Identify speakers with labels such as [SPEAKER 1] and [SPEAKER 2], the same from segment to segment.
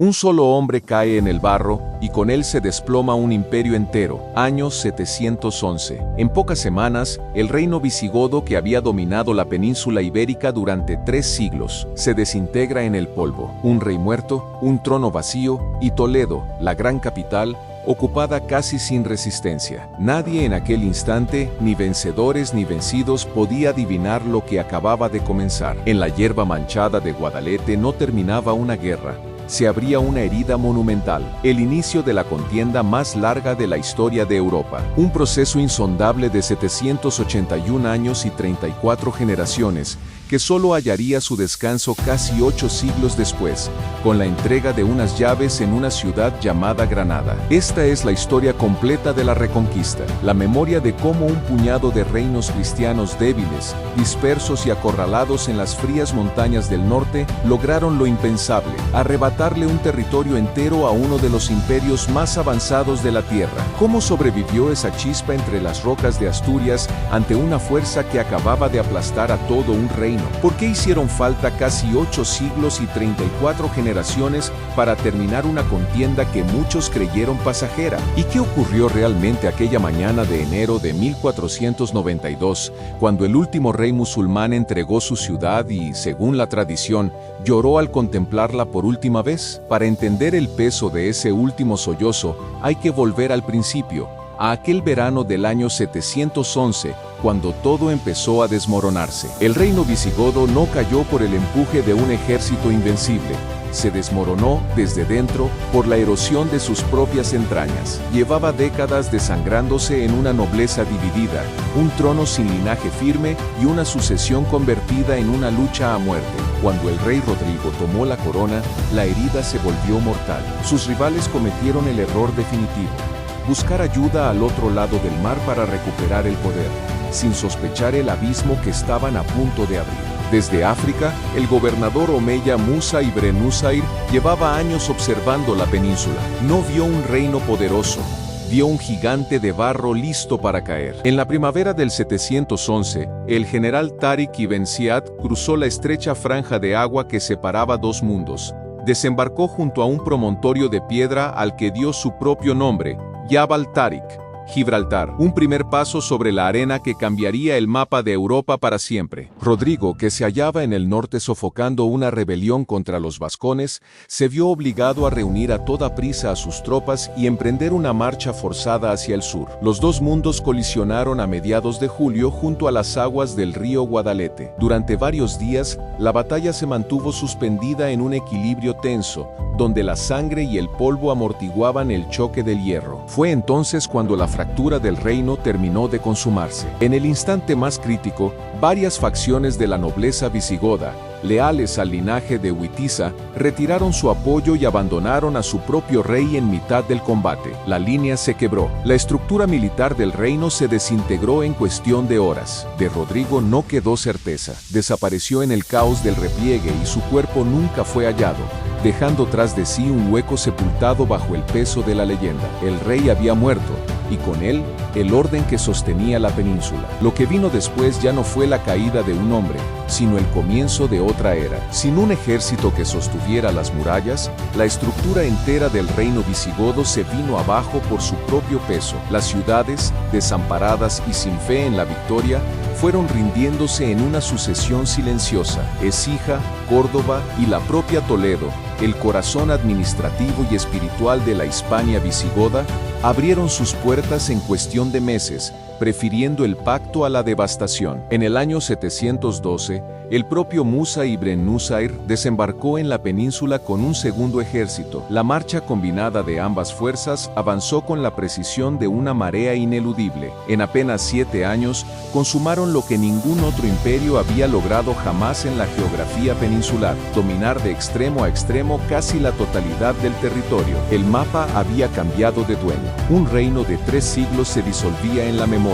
[SPEAKER 1] Un solo hombre cae en el barro, y con él se desploma un imperio entero, año 711. En pocas semanas, el reino visigodo que había dominado la península ibérica durante 3 siglos, se desintegra en el polvo. Un rey muerto, un trono vacío, y Toledo, la gran capital, ocupada casi sin resistencia. Nadie en aquel instante, ni vencedores ni vencidos, podía adivinar lo que acababa de comenzar. En la hierba manchada de Guadalete no terminaba una guerra. Se abría una herida monumental, el inicio de la contienda más larga de la historia de Europa. Un proceso insondable de 781 años y 34 generaciones, que solo hallaría su descanso casi 8 siglos después, con la entrega de unas llaves en una ciudad llamada Granada. Esta es la historia completa de la Reconquista, la memoria de cómo un puñado de reinos cristianos débiles, dispersos y acorralados en las frías montañas del norte, lograron lo impensable, arrebatarle un territorio entero a uno de los imperios más avanzados de la tierra. ¿Cómo sobrevivió esa chispa entre las rocas de Asturias ante una fuerza que acababa de aplastar a todo un reino? ¿Por qué hicieron falta casi 8 siglos y 34 generaciones para terminar una contienda que muchos creyeron pasajera? ¿Y qué ocurrió realmente aquella mañana de enero de 1492, cuando el último rey musulmán entregó su ciudad y, según la tradición, lloró al contemplarla por última vez? Para entender el peso de ese último sollozo, hay que volver al principio, a aquel verano del año 711, cuando todo empezó a desmoronarse. El reino visigodo no cayó por el empuje de un ejército invencible. Se desmoronó desde dentro por la erosión de sus propias entrañas. Llevaba décadas desangrándose en una nobleza dividida, un trono sin linaje firme y una sucesión convertida en una lucha a muerte. Cuando el rey Rodrigo tomó la corona, la herida se volvió mortal. Sus rivales cometieron el error definitivo: buscar ayuda al otro lado del mar para recuperar el poder, sin sospechar el abismo que estaban a punto de abrir. Desde África, el gobernador omeya Musa ibn Nusair llevaba años observando la península. No vio un reino poderoso, vio un gigante de barro listo para caer. En la primavera del 711, el general Tariq ibn Ziyad cruzó la estrecha franja de agua que separaba dos mundos. Desembarcó junto a un promontorio de piedra al que dio su propio nombre, Jabal Tariq, Gibraltar, un primer paso sobre la arena que cambiaría el mapa de Europa para siempre. Rodrigo, que se hallaba en el norte sofocando una rebelión contra los vascones, se vio obligado a reunir a toda prisa a sus tropas y emprender una marcha forzada hacia el sur. Los dos mundos colisionaron a mediados de julio junto a las aguas del río Guadalete. Durante varios días, la batalla se mantuvo suspendida en un equilibrio tenso, donde la sangre y el polvo amortiguaban el choque del hierro. Fue entonces cuando la fractura del reino terminó de consumarse. En el instante más crítico, varias facciones de la nobleza visigoda, leales al linaje de Witiza, retiraron su apoyo y abandonaron a su propio rey en mitad del combate. La línea se quebró. La estructura militar del reino se desintegró en cuestión de horas. De Rodrigo no quedó certeza. Desapareció en el caos del repliegue y su cuerpo nunca fue hallado, dejando tras de sí un hueco sepultado bajo el peso de la leyenda. El rey había muerto, y con él, el orden que sostenía la península. Lo que vino después ya no fue la caída de un hombre, sino el comienzo de otra era. Sin un ejército que sostuviera las murallas, la estructura entera del reino visigodo se vino abajo por su propio peso. Las ciudades, desamparadas y sin fe en la victoria, fueron rindiéndose en una sucesión silenciosa. Écija, Córdoba y la propia Toledo, el corazón administrativo y espiritual de la Hispania visigoda, abrieron sus puertas en cuestión de meses, prefiriendo el pacto a la devastación. En el año 712, el propio Musa ibn Nusair desembarcó en la península con un segundo ejército. La marcha combinada de ambas fuerzas avanzó con la precisión de una marea ineludible. En apenas 7 años, consumaron lo que ningún otro imperio había logrado jamás en la geografía peninsular: dominar de extremo a extremo casi la totalidad del territorio. El mapa había cambiado de dueño. Un reino de 3 siglos se disolvía en la memoria,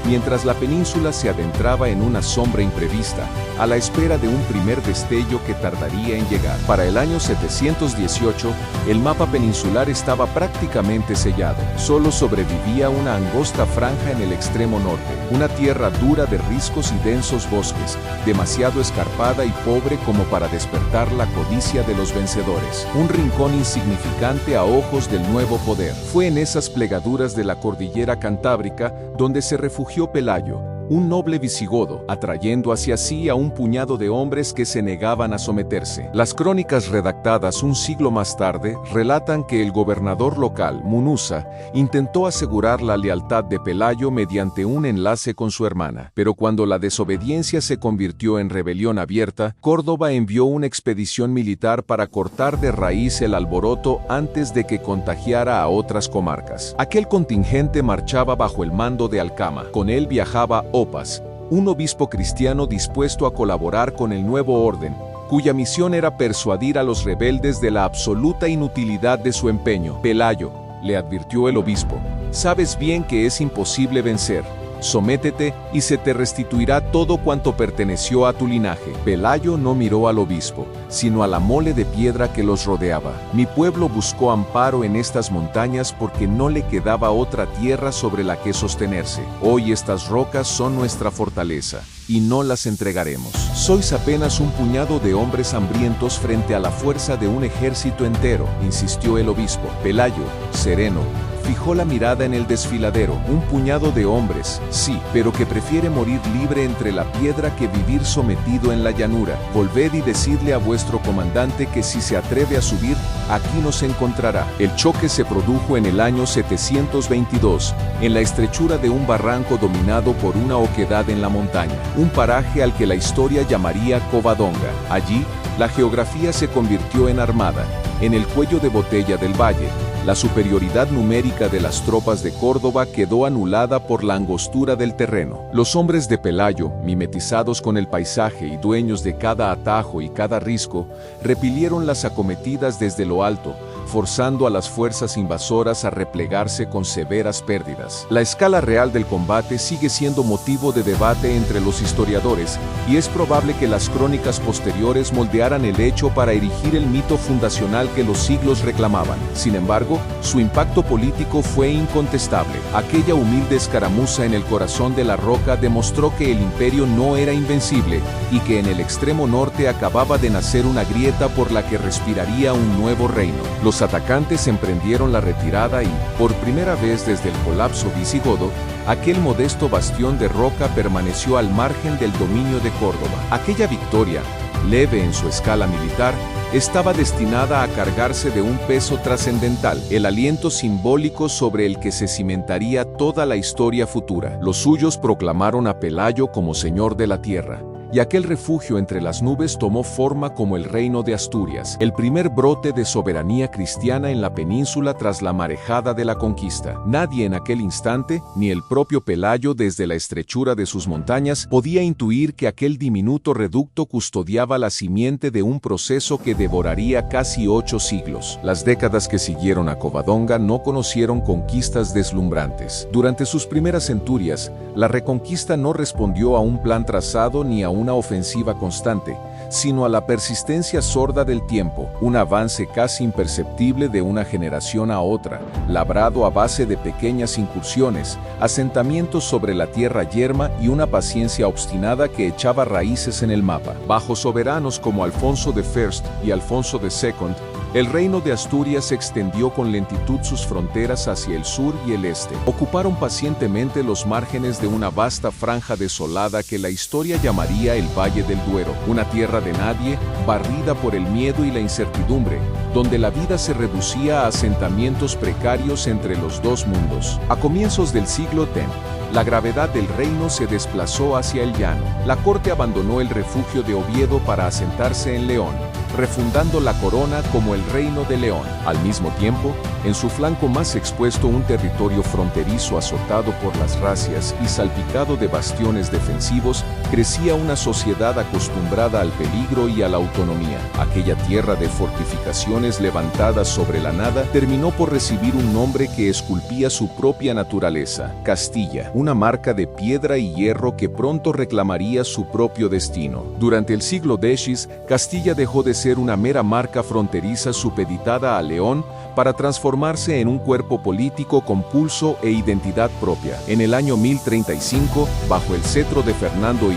[SPEAKER 1] mientras la península se adentraba en una sombra imprevista, a la espera de un primer destello que tardaría en llegar. Para el año 718, el mapa peninsular estaba prácticamente sellado. Solo sobrevivía una angosta franja en el extremo norte, una tierra dura de riscos y densos bosques, demasiado escarpada y pobre como para despertar la codicia de los vencedores. Un rincón insignificante a ojos del nuevo poder. Fue en esas plegaduras de la cordillera Cantábrica donde se refugió Pelayo, un noble visigodo, atrayendo hacia sí a un puñado de hombres que se negaban a someterse. Las crónicas redactadas un siglo más tarde relatan que el gobernador local, Munuza, intentó asegurar la lealtad de Pelayo mediante un enlace con su hermana. Pero cuando la desobediencia se convirtió en rebelión abierta, Córdoba envió una expedición militar para cortar de raíz el alboroto antes de que contagiara a otras comarcas. Aquel contingente marchaba bajo el mando de Alcama. Con él viajaba Opas, un obispo cristiano dispuesto a colaborar con el nuevo orden, cuya misión era persuadir a los rebeldes de la absoluta inutilidad de su empeño. Pelayo, le advirtió el obispo, sabes bien que es imposible vencer. Sométete y se te restituirá todo cuanto perteneció a tu linaje. Pelayo no miró al obispo, sino a la mole de piedra que los rodeaba. Mi pueblo buscó amparo en estas montañas porque no le quedaba otra tierra sobre la que sostenerse. Hoy estas rocas son nuestra fortaleza, y no las entregaremos. Sois apenas un puñado de hombres hambrientos frente a la fuerza de un ejército entero, insistió el obispo. Pelayo, sereno, fijó la mirada en el desfiladero. Un puñado de hombres, sí, pero que prefiere morir libre entre la piedra que vivir sometido en la llanura. Volved y decidle a vuestro comandante que si se atreve a subir, aquí nos encontrará. El choque se produjo en el año 722, en la estrechura de un barranco dominado por una oquedad en la montaña, un paraje al que la historia llamaría Covadonga. Allí, la geografía se convirtió en armada. En el cuello de botella del valle, la superioridad numérica de las tropas de Córdoba quedó anulada por la angostura del terreno. Los hombres de Pelayo, mimetizados con el paisaje y dueños de cada atajo y cada risco, repelieron las acometidas desde lo alto, forzando a las fuerzas invasoras a replegarse con severas pérdidas. La escala real del combate sigue siendo motivo de debate entre los historiadores, y es probable que las crónicas posteriores moldearan el hecho para erigir el mito fundacional que los siglos reclamaban. Sin embargo, su impacto político fue incontestable. Aquella humilde escaramuza en el corazón de la roca demostró que el imperio no era invencible, y que en el extremo norte acababa de nacer una grieta por la que respiraría un nuevo reino. Los atacantes emprendieron la retirada y, por primera vez desde el colapso visigodo, aquel modesto bastión de roca permaneció al margen del dominio de Córdoba. Aquella victoria, leve en su escala militar, estaba destinada a cargarse de un peso trascendental, el aliento simbólico sobre el que se cimentaría toda la historia futura. Los suyos proclamaron a Pelayo como señor de la tierra, y aquel refugio entre las nubes tomó forma como el reino de Asturias, el primer brote de soberanía cristiana en la península tras la marejada de la conquista. Nadie en aquel instante, ni el propio Pelayo desde la estrechura de sus montañas, podía intuir que aquel diminuto reducto custodiaba la simiente de un proceso que devoraría casi 8 siglos. Las décadas que siguieron a Covadonga no conocieron conquistas deslumbrantes. Durante sus primeras centurias, la reconquista no respondió a un plan trazado ni a una ofensiva constante, sino a la persistencia sorda del tiempo, un avance casi imperceptible de una generación a otra, labrado a base de pequeñas incursiones, asentamientos sobre la tierra yerma y una paciencia obstinada que echaba raíces en el mapa. Bajo soberanos como Alfonso I y Alfonso II, el reino de Asturias extendió con lentitud sus fronteras hacia el sur y el este. Ocuparon pacientemente los márgenes de una vasta franja desolada que la historia llamaría el Valle del Duero, una tierra de nadie, barrida por el miedo y la incertidumbre, donde la vida se reducía a asentamientos precarios entre los dos mundos. A comienzos del siglo X, la gravedad del reino se desplazó hacia el llano. La corte abandonó el refugio de Oviedo para asentarse en León, refundando la corona como el Reino de León. Al mismo tiempo, en su flanco más expuesto un territorio fronterizo azotado por las razias y salpicado de bastiones defensivos, crecía una sociedad acostumbrada al peligro y a la autonomía. Aquella tierra de fortificaciones levantadas sobre la nada terminó por recibir un nombre que esculpía su propia naturaleza: Castilla, una marca de piedra y hierro que pronto reclamaría su propio destino. Durante el siglo X, Castilla dejó de ser una mera marca fronteriza supeditada a León para transformarse en un cuerpo político con pulso e identidad propia. En el año 1035, bajo el cetro de Fernando I,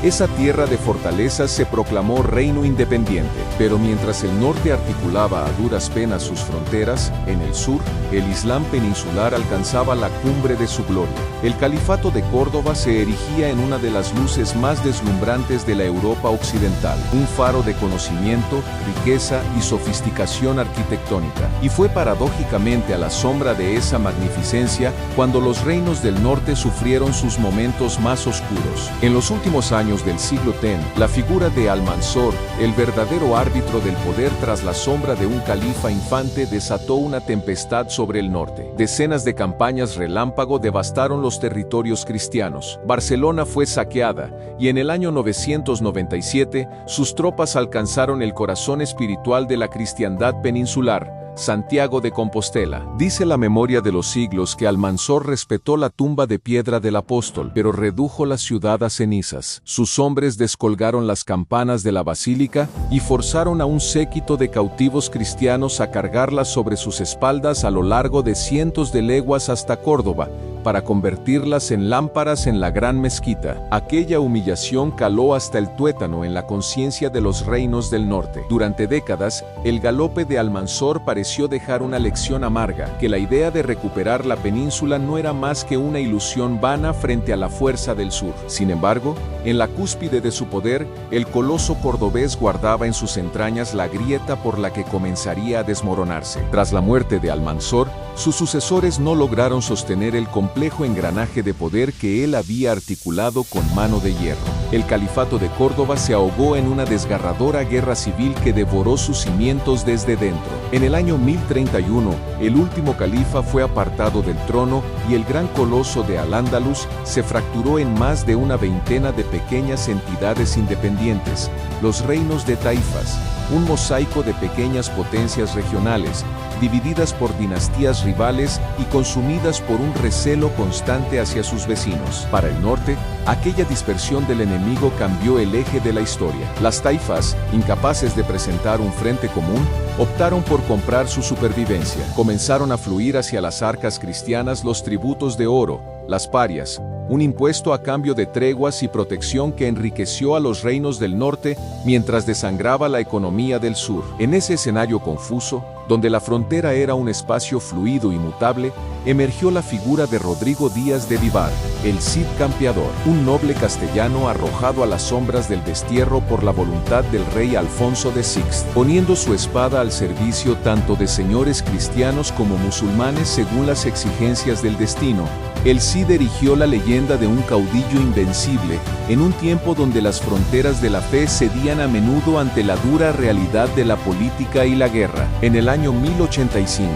[SPEAKER 1] esa tierra de fortalezas se proclamó reino independiente. Pero mientras el norte articulaba a duras penas sus fronteras, en el sur, el Islam peninsular alcanzaba la cumbre de su gloria. El califato de Córdoba se erigía en una de las luces más deslumbrantes de la Europa occidental, un faro de conocimiento, riqueza y sofisticación arquitectónica. Y fue paradójicamente a la sombra de esa magnificencia cuando los reinos del norte sufrieron sus momentos más oscuros. En los últimos años del siglo X, la figura de Almanzor, el verdadero árbitro del poder tras la sombra de un califa infante, desató una tempestad sobre el norte. Decenas de campañas relámpago devastaron los territorios cristianos. Barcelona fue saqueada, y en el año 997, sus tropas alcanzaron el corazón espiritual de la cristiandad peninsular, Santiago de Compostela. Dice la memoria de los siglos que Almanzor respetó la tumba de piedra del apóstol, pero redujo la ciudad a cenizas. Sus hombres descolgaron las campanas de la basílica y forzaron a un séquito de cautivos cristianos a cargarlas sobre sus espaldas a lo largo de cientos de leguas hasta Córdoba, para convertirlas en lámparas en la gran mezquita. Aquella humillación caló hasta el tuétano en la conciencia de los reinos del norte. Durante décadas, el galope de Almanzor pareció dejar una lección amarga, que la idea de recuperar la península no era más que una ilusión vana frente a la fuerza del sur. Sin embargo, en la cúspide de su poder, el coloso cordobés guardaba en sus entrañas la grieta por la que comenzaría a desmoronarse. Tras la muerte de Almanzor, sus sucesores no lograron sostener el complejo engranaje de poder que él había articulado con mano de hierro. El califato de Córdoba se ahogó en una desgarradora guerra civil que devoró sus cimientos desde dentro. En el año 1031, el último califa fue apartado del trono y el gran coloso de Al-Ándalus se fracturó en más de una veintena de pequeñas entidades independientes, los reinos de taifas, un mosaico de pequeñas potencias regionales, divididas por dinastías rivales y consumidas por un recelo constante hacia sus vecinos. Para el norte, aquella dispersión del enemigo cambió el eje de la historia. Las taifas, incapaces de presentar un frente común, optaron por comprar su supervivencia. Comenzaron a fluir hacia las arcas cristianas los tributos de oro, las parias, un impuesto a cambio de treguas y protección que enriqueció a los reinos del norte mientras desangraba la economía del sur. En ese escenario confuso, donde la frontera era un espacio fluido y mutable, emergió la figura de Rodrigo Díaz de Vivar, el Cid Campeador, un noble castellano arrojado a las sombras del destierro por la voluntad del rey Alfonso de Sixto, poniendo su espada al servicio tanto de señores cristianos como musulmanes según las exigencias del destino. El Cid erigió la leyenda de un caudillo invencible en un tiempo donde las fronteras de la fe cedían a menudo ante la dura realidad de la política y la guerra. En el año 1085,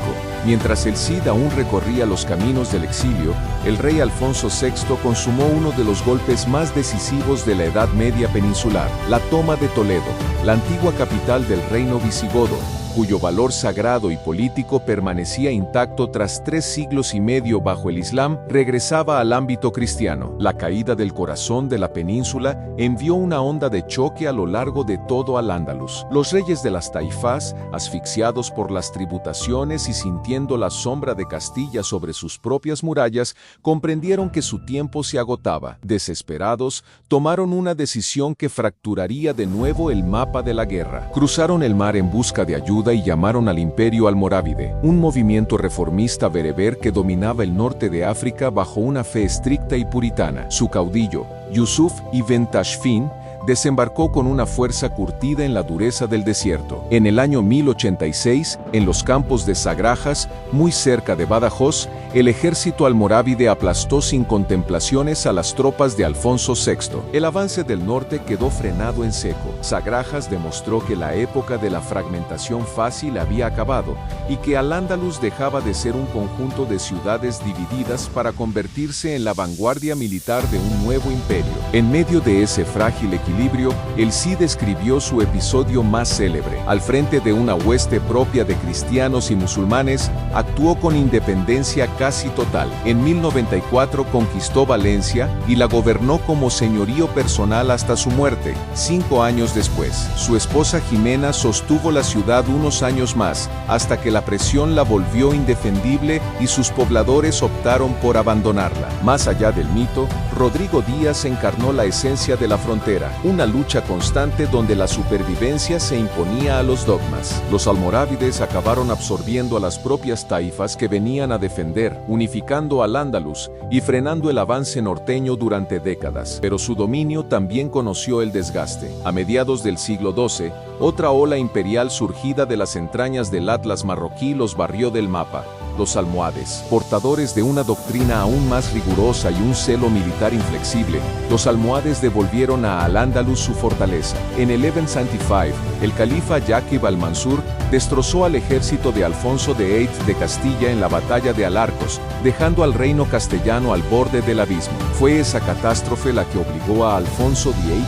[SPEAKER 1] mientras el Cid aún recorría los caminos del exilio, el rey Alfonso VI consumó uno de los golpes más decisivos de la Edad Media peninsular, la toma de Toledo, la antigua capital del reino visigodo, cuyo valor sagrado y político permanecía intacto tras 3 siglos y medio bajo el Islam, regresaba al ámbito cristiano. La caída del corazón de la península envió una onda de choque a lo largo de todo Al-Ándalus. Los reyes de las taifas, asfixiados por las tributaciones y sintiendo la sombra de Castilla sobre sus propias murallas, comprendieron que su tiempo se agotaba. Desesperados, tomaron una decisión que fracturaría de nuevo el mapa de la guerra. Cruzaron el mar en busca de ayuda y llamaron al Imperio Almorávide, un movimiento reformista bereber que dominaba el norte de África bajo una fe estricta y puritana. Su caudillo, Yusuf ibn Tashfin, desembarcó con una fuerza curtida en la dureza del desierto. En el año 1086, en los campos de Sagrajas, muy cerca de Badajoz, el ejército almorávide aplastó sin contemplaciones a las tropas de Alfonso VI. El avance del norte quedó frenado en seco. Sagrajas demostró que la época de la fragmentación fácil había acabado y que Al-Ándalus dejaba de ser un conjunto de ciudades divididas para convertirse en la vanguardia militar de un nuevo imperio. En medio de ese frágil equilibrio, el Cid escribió su episodio más célebre. Al frente de una hueste propia de cristianos y musulmanes, actuó con independencia casi total. En 1094 conquistó Valencia y la gobernó como señorío personal hasta su muerte, 5 años después. Su esposa Jimena sostuvo la ciudad unos años más, hasta que la presión la volvió indefendible y sus pobladores optaron por abandonarla. Más allá del mito, Rodrigo Díaz encarnó la esencia de la frontera, una lucha constante donde la supervivencia se imponía a los dogmas. Los almorávides acabaron absorbiendo a las propias taifas que venían a defender, unificando al Andalus y frenando el avance norteño durante décadas. Pero su dominio también conoció el desgaste. A mediados del siglo XII, otra ola imperial surgida de las entrañas del Atlas marroquí los barrió del mapa. Los almohades, portadores de una doctrina aún más rigurosa y un celo militar inflexible, los almohades devolvieron a Al-Ándalus su fortaleza. En el 1195, el califa Yaqub al-Mansur destrozó al ejército de Alfonso VIII de Castilla en la batalla de Alarcos, dejando al reino castellano al borde del abismo. Fue esa catástrofe la que obligó a Alfonso VIII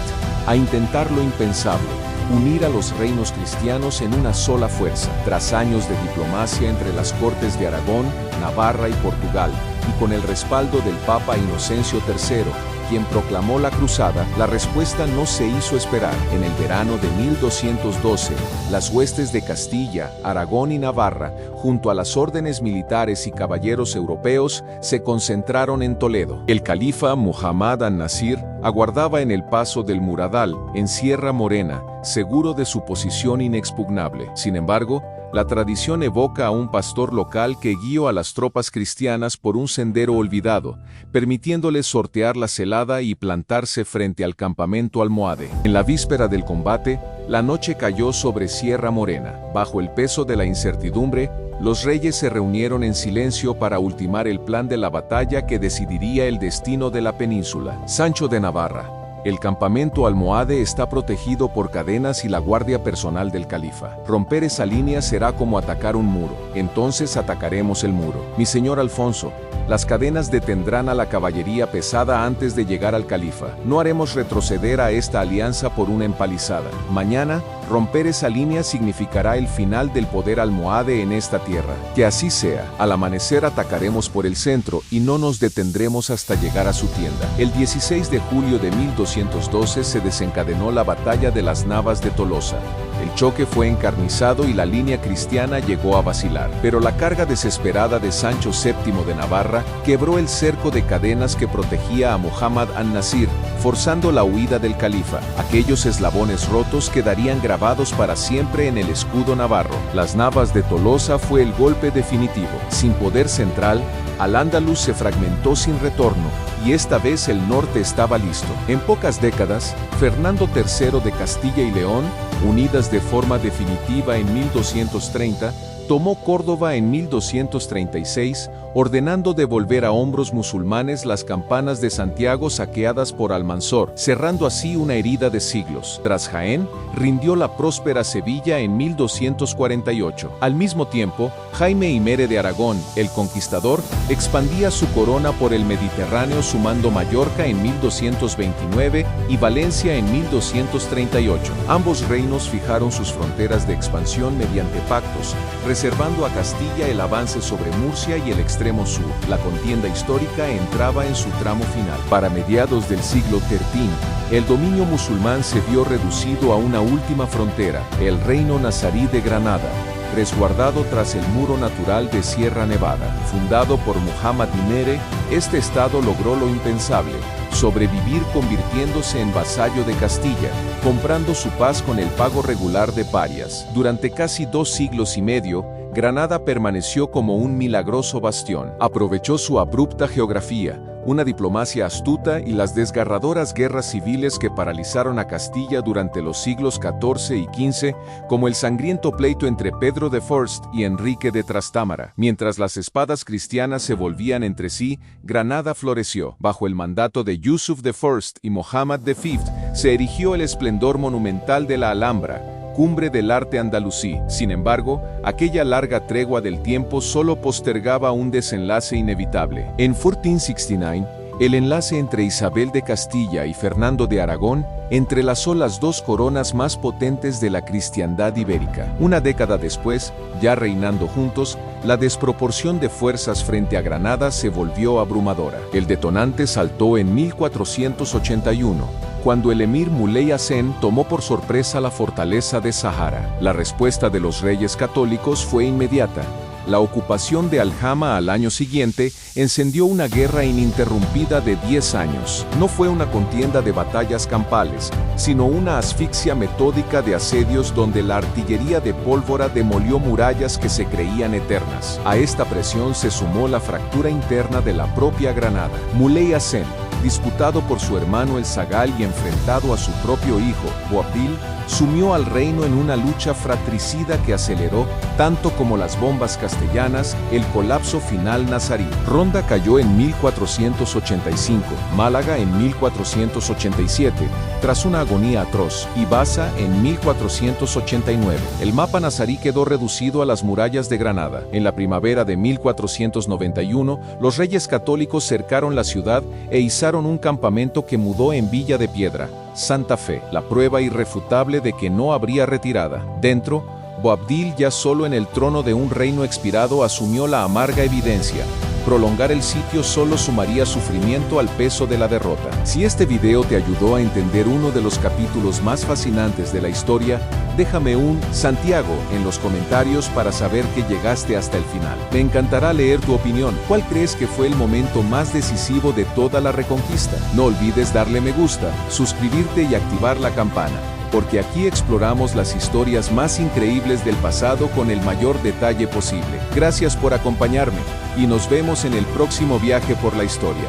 [SPEAKER 1] a intentar lo impensable: unir a los reinos cristianos en una sola fuerza. Tras años de diplomacia entre las cortes de Aragón, Navarra y Portugal, y con el respaldo del Papa Inocencio III, quien proclamó la cruzada, la respuesta no se hizo esperar. En el verano de 1212, las huestes de Castilla, Aragón y Navarra, junto a las órdenes militares y caballeros europeos, se concentraron en Toledo. El califa Muhammad an-Nasir aguardaba en el paso del Muradal, en Sierra Morena, seguro de su posición inexpugnable. Sin embargo, la tradición evoca a un pastor local que guió a las tropas cristianas por un sendero olvidado, permitiéndoles sortear la celada y plantarse frente al campamento almohade. En la víspera del combate, la noche cayó sobre Sierra Morena. Bajo el peso de la incertidumbre, los reyes se reunieron en silencio para ultimar el plan de la batalla que decidiría el destino de la península. Sancho de Navarra. El campamento almohade está protegido por cadenas y la guardia personal del califa. Romper esa línea será como atacar un muro. Entonces atacaremos el muro. Mi señor Alfonso, las cadenas detendrán a la caballería pesada antes de llegar al califa. No haremos retroceder a esta alianza por una empalizada. Mañana, romper esa línea significará el final del poder almohade en esta tierra. Que así sea. Al amanecer atacaremos por el centro y no nos detendremos hasta llegar a su tienda. El 16 de julio de 1212 se desencadenó la batalla de las Navas de Tolosa. El choque fue encarnizado y la línea cristiana llegó a vacilar. Pero la carga desesperada de Sancho VII de Navarra quebró el cerco de cadenas que protegía a Muhammad an-Nasir, forzando la huida del califa. Aquellos eslabones rotos quedarían grabados para siempre en el escudo navarro. Las Navas de Tolosa fue el golpe definitivo. Sin poder central, Al-Ándalus se fragmentó sin retorno, y esta vez el norte estaba listo. En pocas décadas, Fernando III de Castilla y León, unidas de forma definitiva en 1230, tomó Córdoba en 1236, ordenando devolver a hombros musulmanes las campanas de Santiago saqueadas por Almanzor, cerrando así una herida de siglos. Tras Jaén, rindió la próspera Sevilla en 1248. Al mismo tiempo, Jaime I de Aragón, el conquistador, expandía su corona por el Mediterráneo sumando Mallorca en 1229 y Valencia en 1238. Ambos reinos fijaron sus fronteras de expansión mediante pactos, reservando a Castilla el avance sobre Murcia y el extremo sur. La contienda histórica entraba en su tramo final. Para mediados del siglo XIII, el dominio musulmán se vio reducido a una última frontera, el reino nazarí de Granada, resguardado tras el muro natural de Sierra Nevada. Fundado por Muhammad I, este estado logró lo impensable: sobrevivir convirtiéndose en vasallo de Castilla, comprando su paz con el pago regular de parias. Durante casi 2 siglos y medio, Granada permaneció como un milagroso bastión. Aprovechó su abrupta geografía, una diplomacia astuta y las desgarradoras guerras civiles que paralizaron a Castilla durante los siglos XIV y XV, como el sangriento pleito entre Pedro de Forst y Enrique de Trastámara. Mientras las espadas cristianas se volvían entre sí, Granada floreció. Bajo el mandato de Yusuf de Forst y Mohammad V, se erigió el esplendor monumental de la Alhambra, cumbre del arte andalusí. Sin embargo, aquella larga tregua del tiempo solo postergaba un desenlace inevitable. En 1469, el enlace entre Isabel de Castilla y Fernando de Aragón entrelazó las dos coronas más potentes de la cristiandad ibérica. Una década después, ya reinando juntos, la desproporción de fuerzas frente a Granada se volvió abrumadora. El detonante saltó en 1481, cuando el emir Muley Hassen tomó por sorpresa la fortaleza de Sahara. La respuesta de los reyes católicos fue inmediata. La ocupación de Alhama al año siguiente encendió una guerra ininterrumpida de 10 años. No fue una contienda de batallas campales, sino una asfixia metódica de asedios donde la artillería de pólvora demolió murallas que se creían eternas. A esta presión se sumó la fractura interna de la propia Granada. Muley Hassen, disputado por su hermano el Zagal y enfrentado a su propio hijo, Boabdil, sumió al reino en una lucha fratricida que aceleró, tanto como las bombas castellanas, el colapso final nazarí. Ronda cayó en 1485, Málaga en 1487, tras una agonía atroz, y Baza en 1489. El mapa nazarí quedó reducido a las murallas de Granada. En la primavera de 1491, los reyes católicos cercaron la ciudad e izaron un campamento que mudó en Villa de Piedra, Santa Fe, la prueba irrefutable de que no habría retirada. Dentro, Boabdil, ya solo en el trono de un reino expirado, asumió la amarga evidencia. Prolongar el sitio solo sumaría sufrimiento al peso de la derrota. Si este video te ayudó a entender uno de los capítulos más fascinantes de la historia, déjame un Santiago en los comentarios para saber que llegaste hasta el final. Me encantará leer tu opinión. ¿Cuál crees que fue el momento más decisivo de toda la reconquista? No olvides darle me gusta, suscribirte y activar la campana, porque aquí exploramos las historias más increíbles del pasado con el mayor detalle posible. Gracias por acompañarme, y nos vemos en el próximo viaje por la historia.